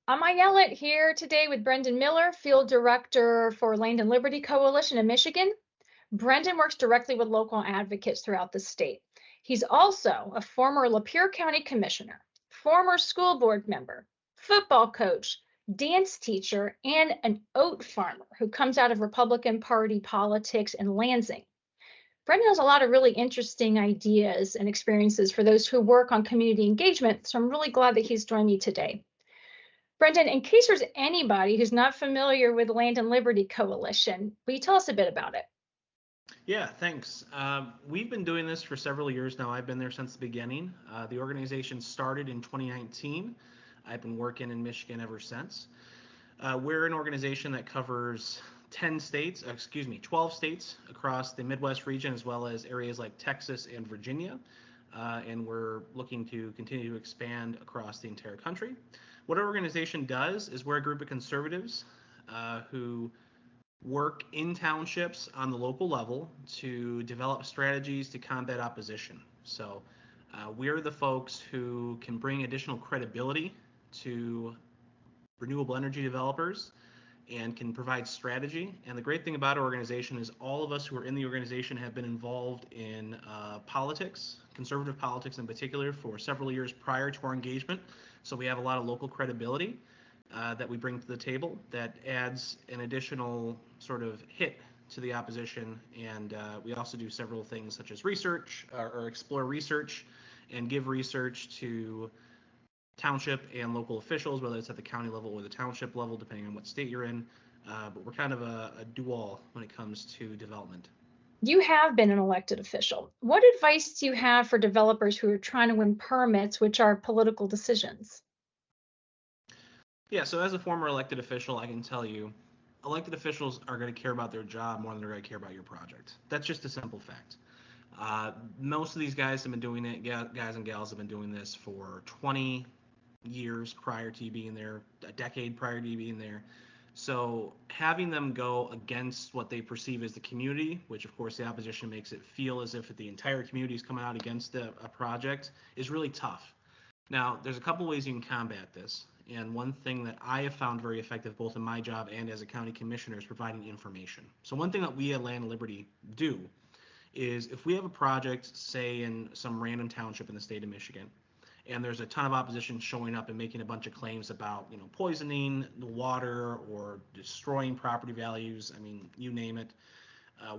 I'm Ayelet here today with Brenden Miller, Field Director for Land and Liberty Coalition in Michigan. Brenden works directly with local advocates throughout the state. He's also a former Lapeer County Commissioner, former school board member, football coach, dance teacher, and an oat farmer who comes out of Republican Party politics in Lansing. Brenden has a lot of really interesting ideas and experiences for those who work on community engagement, so I'm really glad that he's joined me today. Brenden, in case there's anybody who's not familiar with Land and Liberty Coalition, will you tell us a bit about it? Yeah, thanks. We've been doing this for several years now. I've been there since the beginning. The organization started in 2019. I've been working in Michigan ever since. We're an organization that covers 12 states across the Midwest region, as well as areas like Texas and Virginia. And we're looking to continue to expand across the entire country. What our organization does is we're a group of conservatives who work in townships on the local level to develop strategies to combat opposition. So we're the folks who can bring additional credibility to renewable energy developers and can provide strategy. And the great thing about our organization is all of us who are in the organization have been involved in politics, conservative politics in particular, for several years prior to our engagement. So we have a lot of local credibility that we bring to the table that adds an additional sort of hit to the opposition. And we also do several things such as research or explore research and give research to township and local officials, whether it's at the county level or the township level, depending on what state you're in. But we're kind of a do-all when it comes to development. You have been an elected official. What advice do you have for developers who are trying to win permits, which are political decisions? Yeah, so as a former elected official, I can tell you, elected officials are going to care about their job more than they're going to care about your project. That's just a simple fact. Most of these guys have been doing it, guys and gals have been doing this for 20 years prior to you being there, a decade prior to you being there. So having them go against what they perceive as the community, which of course the opposition makes it feel as if the entire community is coming out against a project, is really tough. Now, there's a couple ways you can combat this. And one thing that I have found very effective both in my job and as a county commissioner is providing information. So one thing that we at Land and Liberty do is if we have a project, say in some random township in the state of Michigan, and there's a ton of opposition showing up and making a bunch of claims about, poisoning the water or destroying property values, I mean, you name it.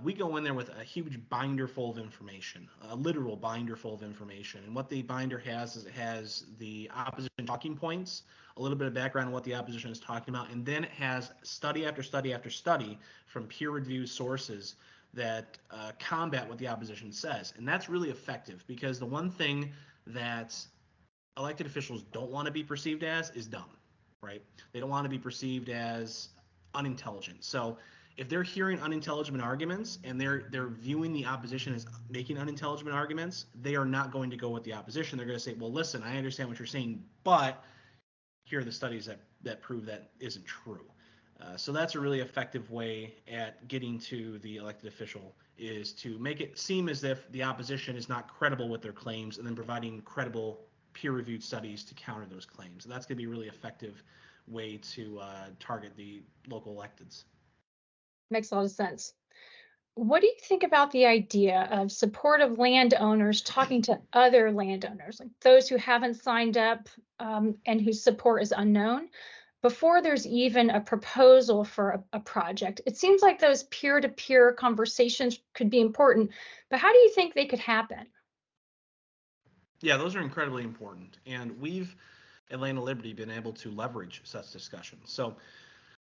We go in there with a huge binder full of information, a literal binder full of information. And what the binder has is it has the opposition talking points, a little bit of background on what the opposition is talking about, and then it has study after study after study from peer-reviewed sources that combat what the opposition says. And that's really effective because the one thing that elected officials don't want to be perceived as is dumb, right? They don't want to be perceived as unintelligent. So if they're hearing unintelligent arguments and they're viewing the opposition as making unintelligent arguments, they are not going to go with the opposition. They're going to say, well, listen, I understand what you're saying, but here are the studies that prove that isn't true. So that's a really effective way at getting to the elected official, is to make it seem as if the opposition is not credible with their claims and then providing credible peer-reviewed studies to counter those claims. And that's going to be a really effective way to target the local electeds. Makes a lot of sense. What do you think about the idea of supportive landowners talking to other landowners, like those who haven't signed up and whose support is unknown, before there's even a proposal for a project? It seems like those peer-to-peer conversations could be important, but how do you think they could happen? Yeah, those are incredibly important. And we've, at Land and Liberty, been able to leverage such discussions. So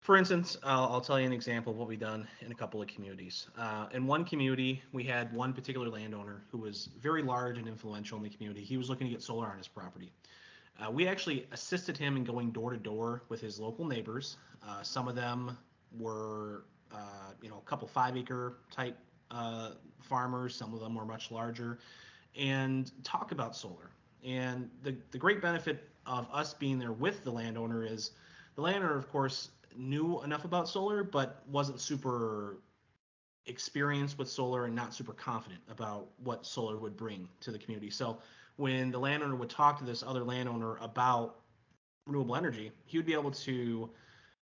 for instance, I'll tell you an example of what we've done in a couple of communities. In one community, we had one particular landowner who was very large and influential in the community. He was looking to get solar on his property. We actually assisted him in going door to door with his local neighbors. Some of them were, a couple 5-acre type farmers. Some of them were much larger, and talk about solar. And the great benefit of us being there with the landowner is the landowner, of course, knew enough about solar, but wasn't super experienced with solar and not super confident about what solar would bring to the community. So when the landowner would talk to this other landowner about renewable energy, he would be able to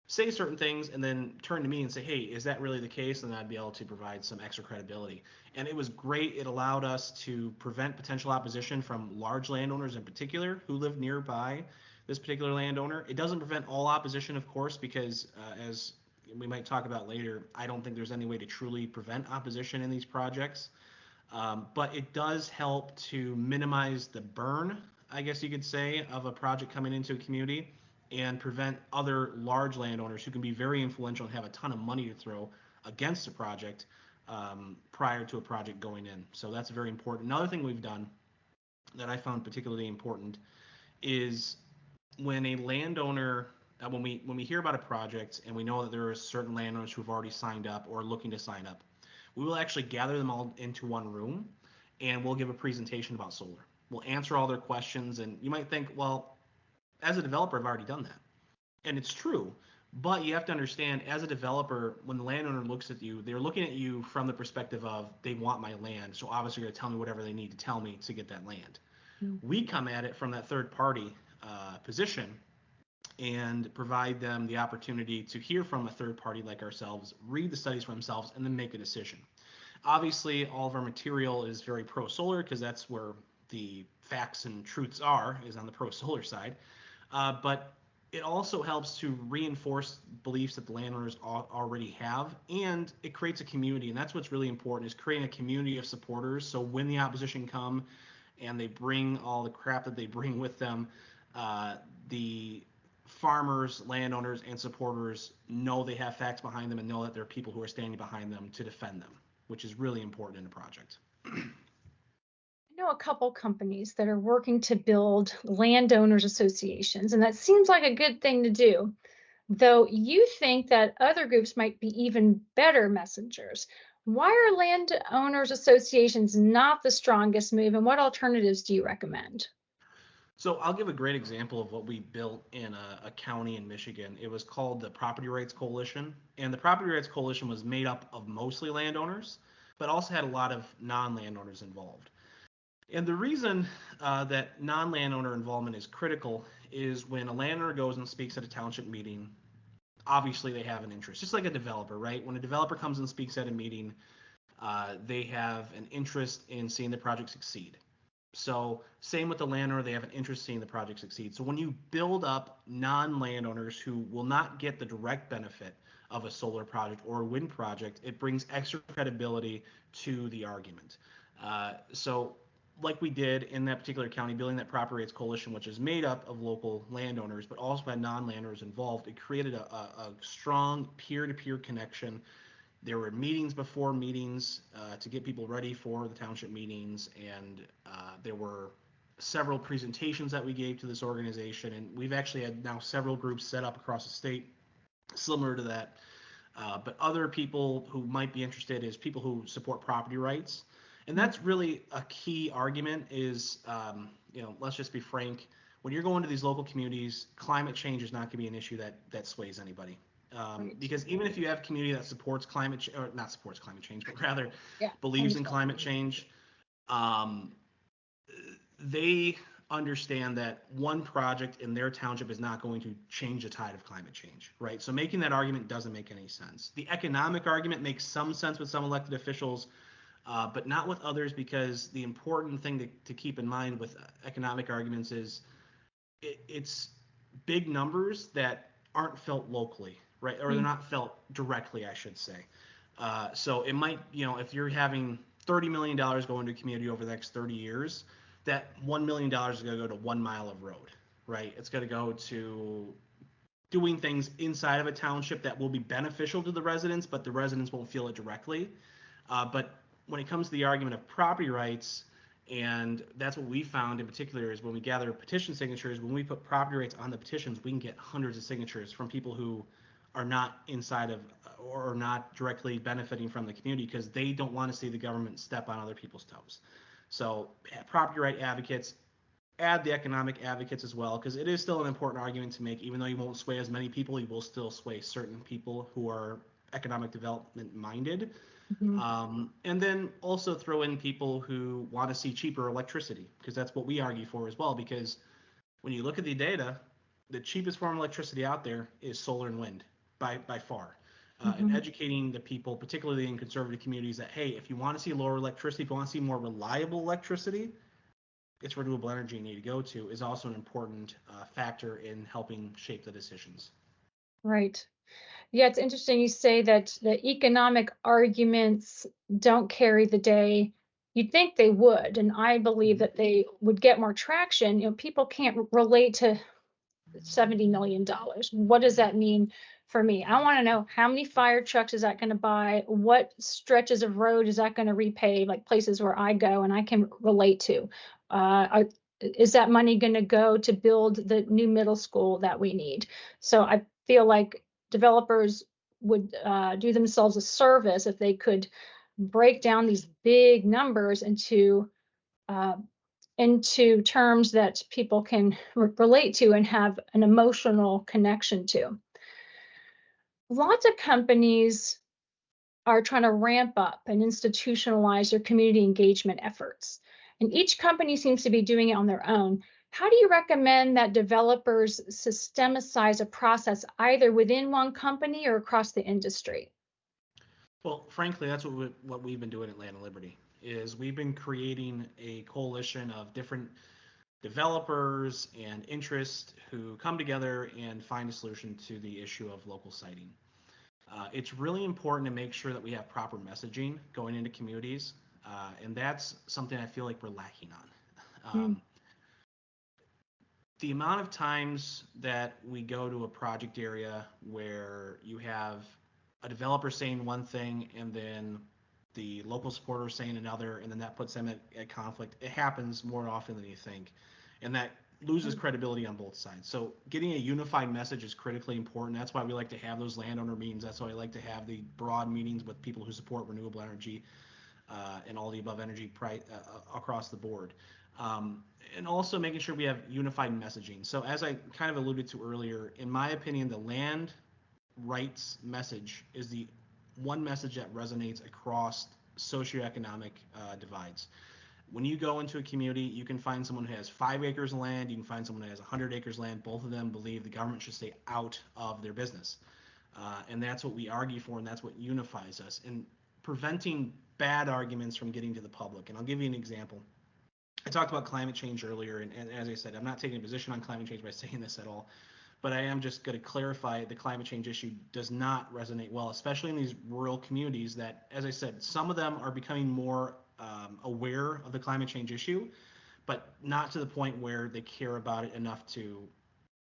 say certain things and then turn to me and say, hey, is that really the case? And I'd be able to provide some extra credibility. And it was great. It allowed us to prevent potential opposition from large landowners in particular who live nearby this particular landowner. It doesn't prevent all opposition, of course, because as we might talk about later, I don't think there's any way to truly prevent opposition in these projects. But it does help to minimize the burn, I guess you could say, of a project coming into a community and prevent other large landowners who can be very influential and have a ton of money to throw against a project prior to a project going in. So that's very important. Another thing we've done that I found particularly important is when a landowner when we hear about a project and we know that there are certain landowners who've already signed up or looking to sign up, we will actually gather them all into one room and we'll give a presentation about solar. We'll answer all their questions, and you might think, well, as a developer, I've already done that. And it's true, but you have to understand, as a developer, when the landowner looks at you, they're looking at you from the perspective of they want my land, so obviously they're going to tell me whatever they need to tell me to get that land. We come at it from that third party position and provide them the opportunity to hear from a third party like ourselves, read the studies for themselves, and then make a decision. Obviously, all of our material is very pro-solar because that's where the facts and truths are, is on the pro-solar side. But it also helps to reinforce beliefs that the landowners already have, and it creates a community, and that's what's really important, is creating a community of supporters. So when the opposition come and they bring all the crap that they bring with them, the farmers, landowners, and supporters know they have facts behind them and know that there are people who are standing behind them to defend them, which is really important in a project. I know a couple companies that are working to build landowners associations, and that seems like a good thing to do, though you think that other groups might be even better messengers. Why are landowners associations not the strongest move, and what alternatives do you recommend? So I'll give a great example of what we built in a county in Michigan. It was called the Property Rights Coalition, and the Property Rights Coalition was made up of mostly landowners, but also had a lot of non-landowners involved. And the reason that non-landowner involvement is critical is when a landowner goes and speaks at a township meeting, obviously they have an interest, just like a developer, right? When a developer comes and speaks at a meeting, they have an interest in seeing the project succeed. So same with the landowner, they have an interest in seeing the project succeed. So when you build up non-landowners who will not get the direct benefit of a solar project or a wind project, it brings extra credibility to the argument. So like we did in that particular county, building that Property Rights Coalition, which is made up of local landowners, but also had non-landowners involved, it created a strong peer-to-peer connection. There were meetings before meetings to get people ready for the township meetings, and there were several presentations that we gave to this organization, and we've actually had now several groups set up across the state similar to that. But other people who might be interested is people who support property rights, and that's really a key argument is, let's just be frank, when you're going to these local communities, climate change is not going to be an issue that sways anybody. Because even if you have community that supports climate or not supports climate change, but rather believes in climate change, they understand that one project in their township is not going to change the tide of climate change, right? So making that argument doesn't make any sense. The economic argument makes some sense with some elected officials, but not with others, because the important thing to keep in mind with economic arguments is it's big numbers that aren't felt locally, right? Or they're not felt directly, I should say. So it might, if you're having $30 million go into a community over the next 30 years, that $1 million is going to go to 1 mile of road, right? It's going to go to doing things inside of a township that will be beneficial to the residents, but the residents won't feel it directly. But when it comes to the argument of property rights, and that's what we found in particular is when we gather petition signatures, when we put property rights on the petitions, we can get hundreds of signatures from people who are not inside of or not directly benefiting from the community because they don't want to see the government step on other people's toes. So property right advocates, add the economic advocates as well, because it is still an important argument to make. Even though you won't sway as many people, you will still sway certain people who are economic development minded. And then also throw in people who want to see cheaper electricity, because that's what we argue for as well. Because when you look at the data, the cheapest form of electricity out there is solar and wind by far. And Mhm. educating the people, particularly in conservative communities, that hey, if you want to see lower electricity, if you want to see more reliable electricity, it's renewable energy you need to go to, is also an important factor in helping shape the decisions. Right. Yeah, it's interesting you say that the economic arguments don't carry the day. You'd think they would, and I believe Mhm. that they would get more traction. People can't relate to $70 million. What does that mean for me? I want to know how many fire trucks is that going to buy? What stretches of road is that going to repave, like places where I go and I can relate to? Is that money going to go to build the new middle school that we need? So I feel like developers would do themselves a service if they could break down these big numbers uh, into terms that people can relate to and have an emotional connection to. Lots of companies are trying to ramp up and institutionalize their community engagement efforts, and each company seems to be doing it on their own. How do you recommend that developers systematize a process either within one company or across the industry? Well, frankly, that's what we've been doing at Land and Liberty. Is we've been creating a coalition of different developers and interests who come together and find a solution to the issue of local siting. It's really important to make sure that we have proper messaging going into communities, and that's something I feel like we're lacking on. Mm. The amount of times that we go to a project area where you have a developer saying one thing and then the local supporter saying another, and then that puts them at conflict, it happens more often than you think. And that loses credibility on both sides. So getting a unified message is critically important. That's why we like to have those landowner meetings. That's why we like to have the broad meetings with people who support renewable energy and all the above energy across the board. And also making sure we have unified messaging. So as I kind of alluded to earlier, in my opinion, the land rights message is the one message that resonates across socioeconomic divides. When you go into a community, you can find someone who has 5 acres of land, you can find someone who has 100 acres of land. Both of them believe the government should stay out of their business. And that's what we argue for, and that's what unifies us, and preventing bad arguments from getting to the public. And I'll give you an example. I talked about climate change earlier, and as I said, I'm not taking a position on climate change by saying this at all, but I am just going to clarify the climate change issue does not resonate well, especially in these rural communities that, as I said, some of them are becoming more aware of the climate change issue, but not to the point where they care about it enough to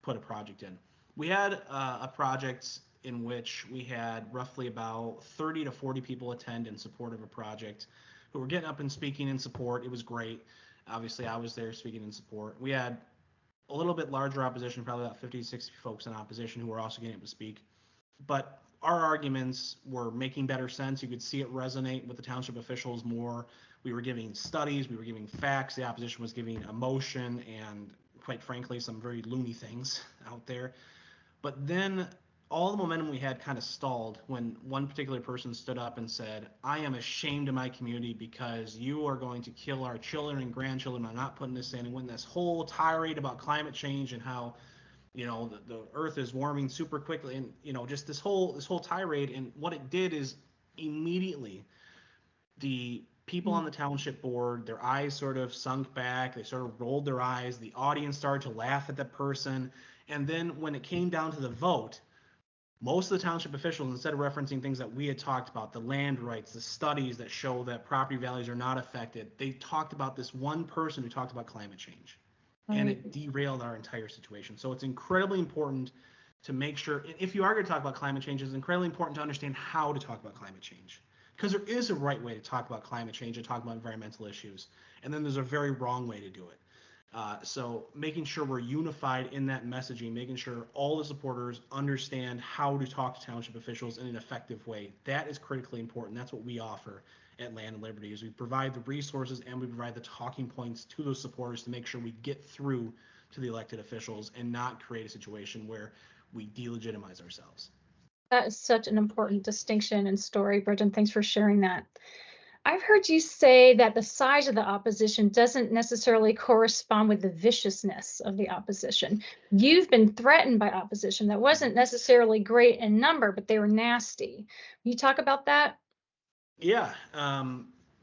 put a project in. We had a project in which we had roughly about 30 to 40 people attend in support of a project who were getting up and speaking in support. It was great. Obviously, I was there speaking in support. We had a little bit larger opposition, probably about 50 to 60 folks in opposition who were also getting up to speak. But our arguments were making better sense. You could see it resonate with the township officials more. We were giving studies, we were giving facts. The opposition was giving emotion and, quite frankly, some very loony things out there. But then all the momentum we had kind of stalled when one particular person stood up and said, I am ashamed of my community because you are going to kill our children and grandchildren by not putting this in. And when this whole tirade about climate change and how the earth is warming super quickly, and just this whole tirade, and what it did is immediately the people on the township board, their eyes sort of sunk back, they sort of rolled their eyes, the audience started to laugh at the person, and then when it came down to the vote, most of the township officials, instead of referencing things that we had talked about, the land rights, the studies that show that property values are not affected, they talked about this one person who talked about climate change, and Right. it derailed our entire situation. So it's incredibly important to make sure, if you are going to talk about climate change, it's incredibly important to understand how to talk about climate change. Because there is a right way to talk about climate change and talk about environmental issues, and then there's a very wrong way to do it. So making sure we're unified in that messaging, making sure all the supporters understand how to talk to township officials in an effective way, that is critically important. That's what we offer at Land and Liberty, is we provide the resources and we provide the talking points to those supporters to make sure we get through to the elected officials and not create a situation where we delegitimize ourselves. That is such an important distinction and story, Bridget. Thanks for sharing that. I've heard you say that the size of the opposition doesn't necessarily correspond with the viciousness of the opposition. You've been threatened by opposition that wasn't necessarily great in number, but they were nasty. Can you talk about that? Yeah.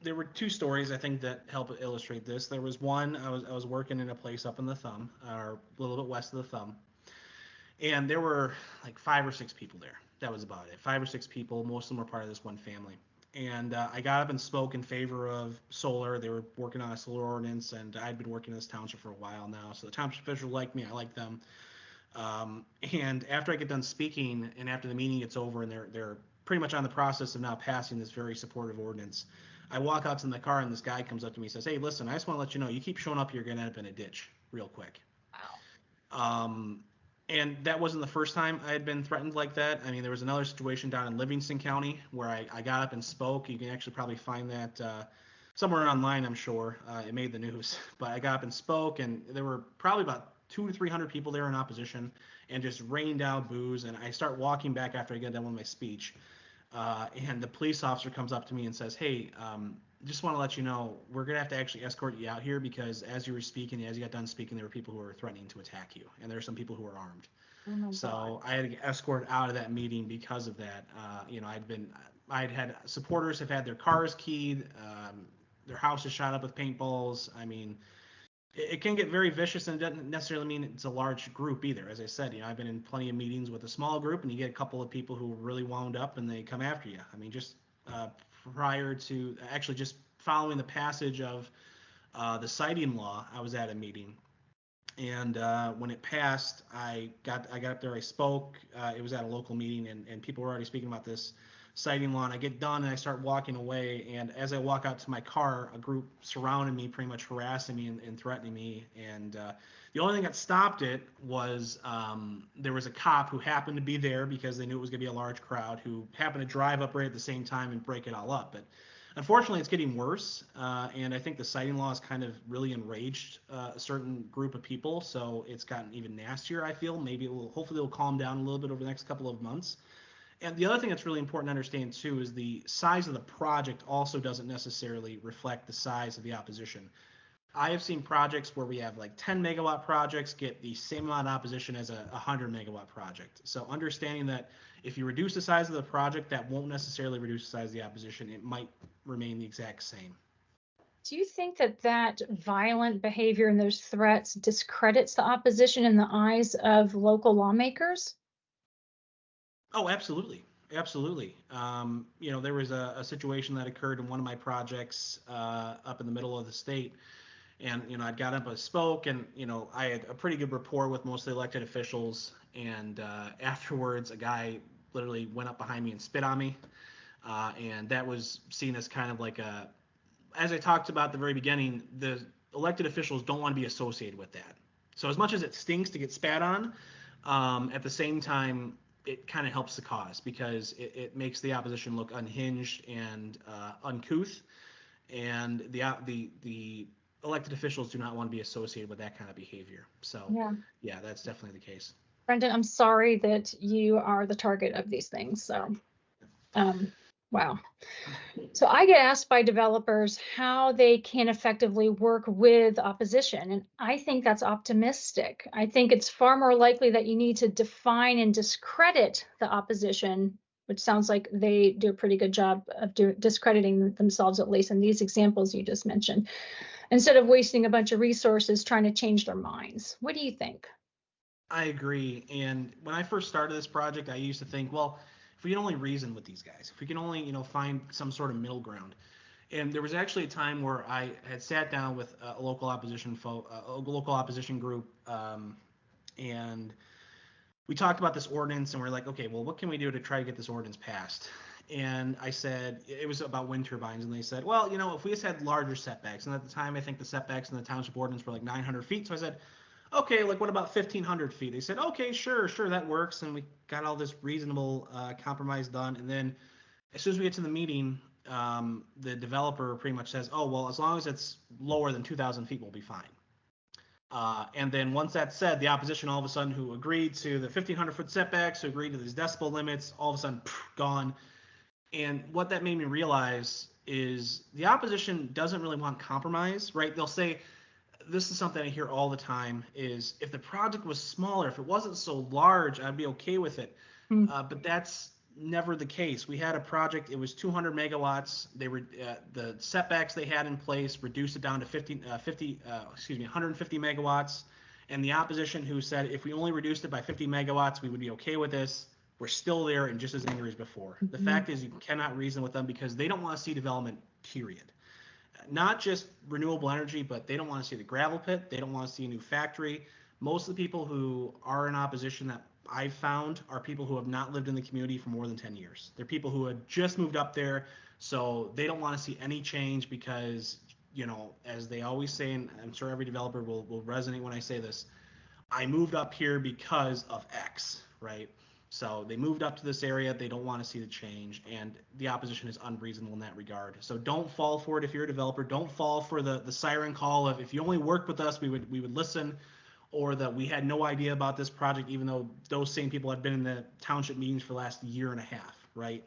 There were two stories I think that help illustrate this. There was one, I was working in a place up in the Thumb, or a little bit west of the Thumb, and there were like 5 or 6 people there. That was about it. 5 or 6 people. Most of them were part of this one family. And I got up and spoke in favor of solar. They were working on a solar ordinance, and I'd been working in this township for a while now. So the township officials liked me. I liked them. And after I get done speaking, and after the meeting gets over, and they're pretty much on the process of now passing this very supportive ordinance, I walk out to my car, and this guy comes up to me and says, "Hey, listen, I just want to let you know, you keep showing up, you're gonna end up in a ditch real quick." Wow. Um, and that wasn't the first time I had been threatened like that. I mean, there was another situation down in Livingston County where I got up and spoke. You can actually probably find that somewhere online, I'm sure. It made the news. But I got up and spoke, and there were probably about 200 to 300 people there in opposition, and just rained out booze. And I start walking back after I get done with my speech. And the police officer comes up to me and says, "Hey, just want to let you know, we're going to have to actually escort you out here because as you were speaking, as you got done speaking, there were people who were threatening to attack you, and there are some people who were armed." Oh my God. So I had to get escorted out of that meeting because of that. I'd had supporters have had their cars keyed, their houses shot up with paintballs. I mean, it can get very vicious, and it doesn't necessarily mean it's a large group either. As I said, I've been in plenty of meetings with a small group, and you get a couple of people who really wound up, and they come after you. I mean, just prior to actually just following the passage of the siting law, I was at a meeting, and when it passed, I got up there, I spoke. It was at a local meeting, and people were already speaking about this sighting law. And I get done, and I start walking away. And as I walk out to my car, a group surrounded me, pretty much harassing me and threatening me. And the only thing that stopped it was there was a cop who happened to be there because they knew it was going to be a large crowd, who happened to drive up right at the same time and break it all up. But unfortunately, it's getting worse, and I think the sighting law has kind of really enraged a certain group of people, so it's gotten even nastier, I feel. Maybe hopefully it'll calm down a little bit over the next couple of months. And the other thing that's really important to understand, too, is the size of the project also doesn't necessarily reflect the size of the opposition. I have seen projects where we have like 10 megawatt projects get the same amount of opposition as a 100 megawatt project. So understanding that if you reduce the size of the project, that won't necessarily reduce the size of the opposition. It might remain the exact same. Do you think that violent behavior and those threats discredits the opposition in the eyes of local lawmakers? Oh, absolutely. Absolutely. There was a situation that occurred in one of my projects up in the middle of the state. And, I got up, I spoke, and, I had a pretty good rapport with most of the elected officials. And afterwards, a guy literally went up behind me and spit on me. And that was seen as kind of like as I talked about at the very beginning, the elected officials don't want to be associated with that. So as much as it stings to get spat on, at the same time, it kind of helps the cause because it makes the opposition look unhinged and uncouth. And the elected officials do not want to be associated with that kind of behavior. So, Yeah. yeah, that's definitely the case. Brenden, I'm sorry that you are the target of these things. So, wow. So I get asked by developers how they can effectively work with opposition, and I think that's optimistic. I think it's far more likely that you need to define and discredit the opposition, which sounds like they do a pretty good job of discrediting themselves, at least in these examples you just mentioned, instead of wasting a bunch of resources trying to change their minds. What do you think? I agree. And when I first started this project, I used to think, well, if we can only reason with these guys, if we can only, find some sort of middle ground. And there was actually a time where I had sat down with a local opposition group, and we talked about this ordinance, and we're like, okay, well, what can we do to try to get this ordinance passed? And I said, it was about wind turbines, and they said, well, if we just had larger setbacks, and at the time, I think the setbacks in the township ordinance were like 900 feet. So I said, okay, like what about 1,500 feet? They said, okay, sure, that works. And we got all this reasonable compromise done. And then as soon as we get to the meeting, the developer pretty much says, oh, well, as long as it's lower than 2,000 feet, we'll be fine. And then once that's said, the opposition all of a sudden who agreed to the 1,500-foot setbacks, who agreed to these decibel limits, all of a sudden, gone. And what that made me realize is the opposition doesn't really want compromise, right? They'll say, this is something I hear all the time, is if the project was smaller, if it wasn't so large, I'd be okay with it. Mm. But that's never the case. We had a project, it was 200 megawatts. They were the setbacks they had in place reduced it down to 150 megawatts. And the opposition who said if we only reduced it by 50 megawatts, we would be okay with this, we're still there and just as angry as before. The fact is you cannot reason with them because they don't want to see development, period. Not just renewable energy, but they don't want to see the gravel pit. They don't want to see a new factory. Most of the people who are in opposition that I've found are people who have not lived in the community for more than 10 years. They're people who had just moved up there, so they don't want to see any change because, as they always say, and I'm sure every developer will resonate when I say this, I moved up here because of X, right? So they moved up to this area. They don't want to see the change, and the opposition is unreasonable in that regard. So don't fall for it if you're a developer. Don't fall for the siren call of if you only worked with us, we would listen, or that we had no idea about this project, even though those same people had been in the township meetings for the last year and a half, right?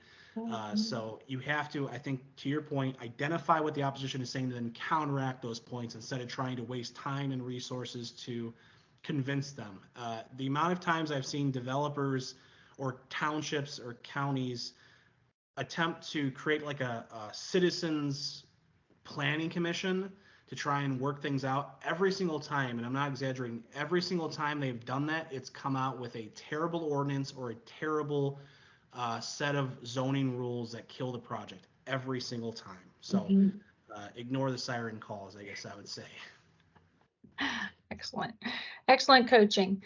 So you have to, I think, to your point, identify what the opposition is saying, and then counteract those points instead of trying to waste time and resources to convince them. The amount of times I've seen developers or townships or counties attempt to create like a citizens planning commission to try and work things out, every single time, and I'm not exaggerating, every single time they've done that, it's come out with a terrible ordinance or a terrible set of zoning rules that kill the project every single time. So ignore the siren calls, I guess I would say. Excellent. Excellent coaching.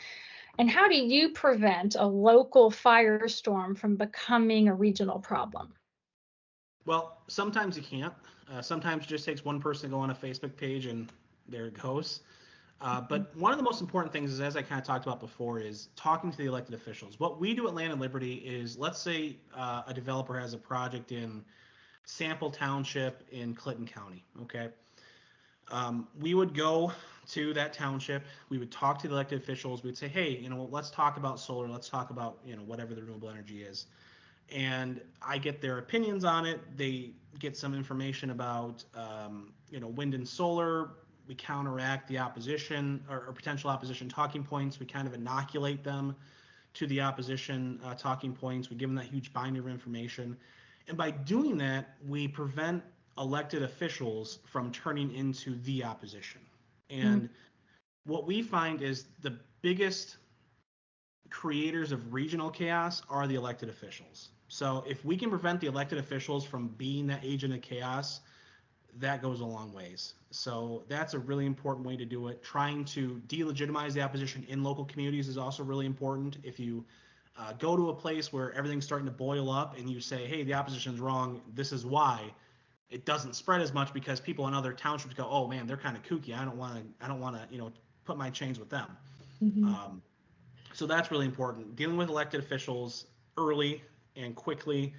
And how do you prevent a local firestorm from becoming a regional problem? Well, sometimes you can't. Sometimes it just takes one person to go on a Facebook page and there it goes. But one of the most important things is, as I kind of talked about before, is talking to the elected officials. What we do at Land and Liberty is, let's say a developer has a project in Sample Township in Clinton County, okay? We would go to that township, we would talk to the elected officials, we'd say, hey, let's talk about solar, let's talk about, whatever the renewable energy is. And I get their opinions on it. They get some information about, wind and solar. We counteract the opposition or potential opposition talking points. We kind of inoculate them to the opposition talking points. We give them that huge binder of information. And by doing that, we prevent elected officials from turning into the opposition. And what we find is the biggest creators of regional chaos are the elected officials. So if we can prevent the elected officials from being that agent of chaos, that goes a long ways. So that's a really important way to do it. Trying to delegitimize the opposition in local communities is also really important. If you go to a place where everything's starting to boil up and you say, hey, the opposition's wrong, this is why, it doesn't spread as much because people in other townships go, oh man, they're kind of kooky. I don't want to, put my chains with them. So that's really important. Dealing with elected officials early and quickly,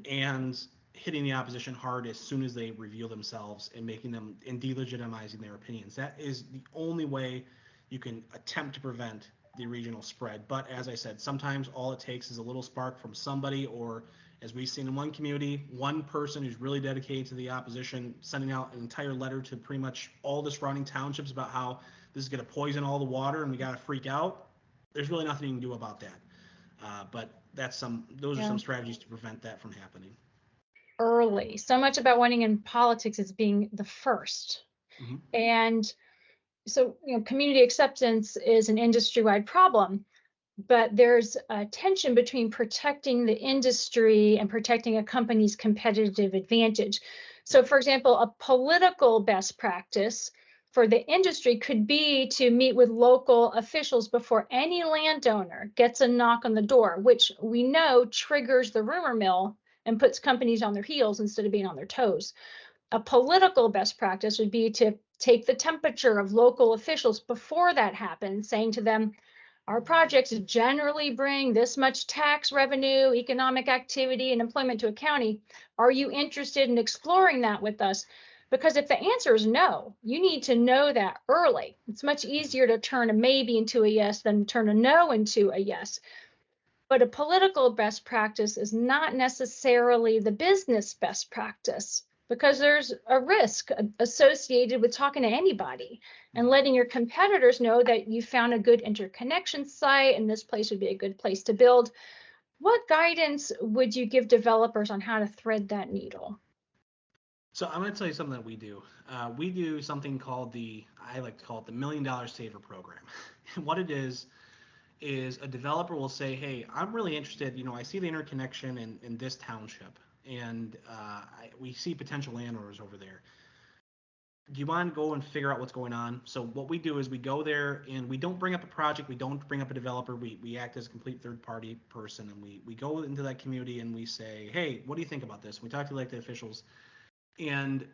and hitting the opposition hard as soon as they reveal themselves and making them and delegitimizing their opinions. That is the only way you can attempt to prevent the regional spread. But as I said, sometimes all it takes is a little spark from somebody, or as we've seen in one community, one person who's really dedicated to the opposition, sending out an entire letter to pretty much all the surrounding townships about how this is going to poison all the water and we got to freak out. There's really nothing you can do about that. But those are some strategies to prevent that from happening. Early. So much about winning in politics is being the first. And so, community acceptance is an industry-wide problem, but there's a tension between protecting the industry and protecting a company's competitive advantage. So, for example, a political best practice for the industry could be to meet with local officials before any landowner gets a knock on the door, which we know triggers the rumor mill and puts companies on their heels instead of being on their toes. A political best practice would be to take the temperature of local officials before that happens, saying to them, our projects generally bring this much tax revenue, economic activity, and employment to a county. Are you interested in exploring that with us? Because if the answer is no, you need to know that early. It's much easier to turn a maybe into a yes than turn a no into a yes. But a political best practice is not necessarily the business best practice. because there's a risk associated with talking to anybody and letting your competitors know that you found a good interconnection site and this place would be a good place to build. What guidance would you give developers on how to thread that needle? So I'm going to tell you something that we do. We do something called I like to call it the $1 million Saver Program. And what it is a developer will say, hey, I'm really interested, I see the interconnection in this township, and we see potential landowners over there. Do you want to go and figure out what's going on? So what we do is we go there and we don't bring up a project, we don't bring up a developer, we act as a complete third party person, and we go into that community and we say, hey, what do you think about this? We talk to elected officials, and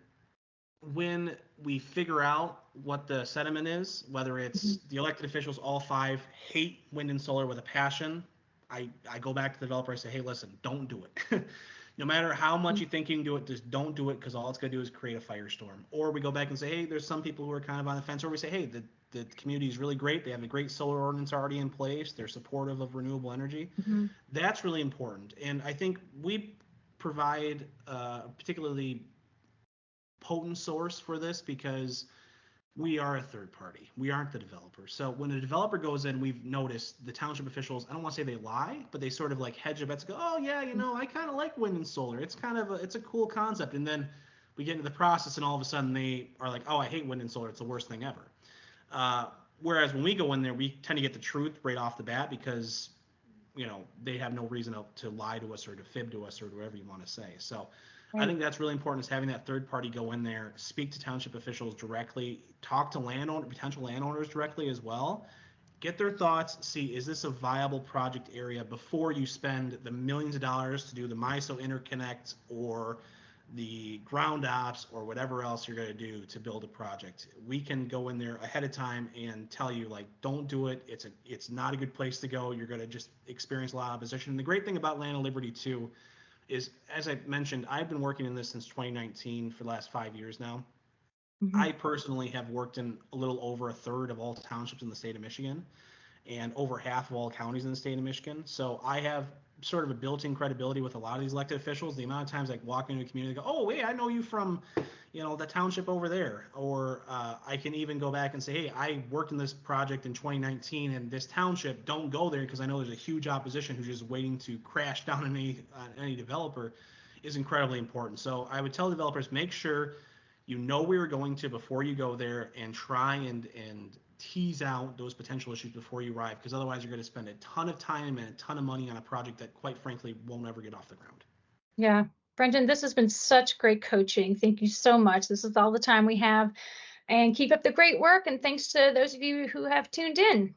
when we figure out what the sentiment is, whether it's the elected officials, all five, hate wind and solar with a passion, I go back to the developer, I say, hey, listen, don't do it. No matter how much you think you can do it, just don't do it, because all it's going to do is create a firestorm. Or we go back and say, hey, there's some people who are kind of on the fence. Or we say, hey, the community is really great. They have a great solar ordinance already in place. They're supportive of renewable energy. Mm-hmm. That's really important. And I think we provide particularly potent source for this because we are a third party. We aren't the developer. So when a developer goes in, we've noticed the township officials, I don't want to say they lie, but they sort of like hedge their bets and go, oh yeah, I kind of like wind and solar. It's kind of it's a cool concept. And then we get into the process and all of a sudden they are like, oh, I hate wind and solar. It's the worst thing ever. Whereas when we go in there, we tend to get the truth right off the bat because, they have no reason to lie to us or to fib to us or whatever you want to say. So I think that's really important, is having that third party go in there, speak to township officials directly, talk to potential landowners directly as well, get their thoughts, see, is this a viable project area before you spend the millions of dollars to do the MISO interconnect or the ground ops or whatever else you're going to do to build a project. We can go in there ahead of time and tell you, like, don't do it. It's not a good place to go. You're going to just experience a lot of opposition. And the great thing about Land and Liberty too is, as I mentioned, I've been working in this since 2019 for the last 5 years now. Mm-hmm. I personally have worked in a little over a third of all townships in the state of Michigan and over half of all counties in the state of Michigan. So I have sort of a built-in credibility with a lot of these elected officials. The amount of times I walk into a community and go, oh, hey, I know you from, the township over there. Or I can even go back and say, hey, I worked in this project in 2019 in this township. Don't go there because I know there's a huge opposition who's just waiting to crash down on any developer, is incredibly important. So I would tell developers, make sure you know where you're going to before you go there, and try and tease out those potential issues before you arrive, because otherwise you're going to spend a ton of time and a ton of money on a project that, quite frankly, won't ever get off the ground. Yeah. Brenden, this has been such great coaching. Thank you so much. This is all the time we have. And keep up the great work. And thanks to those of you who have tuned in.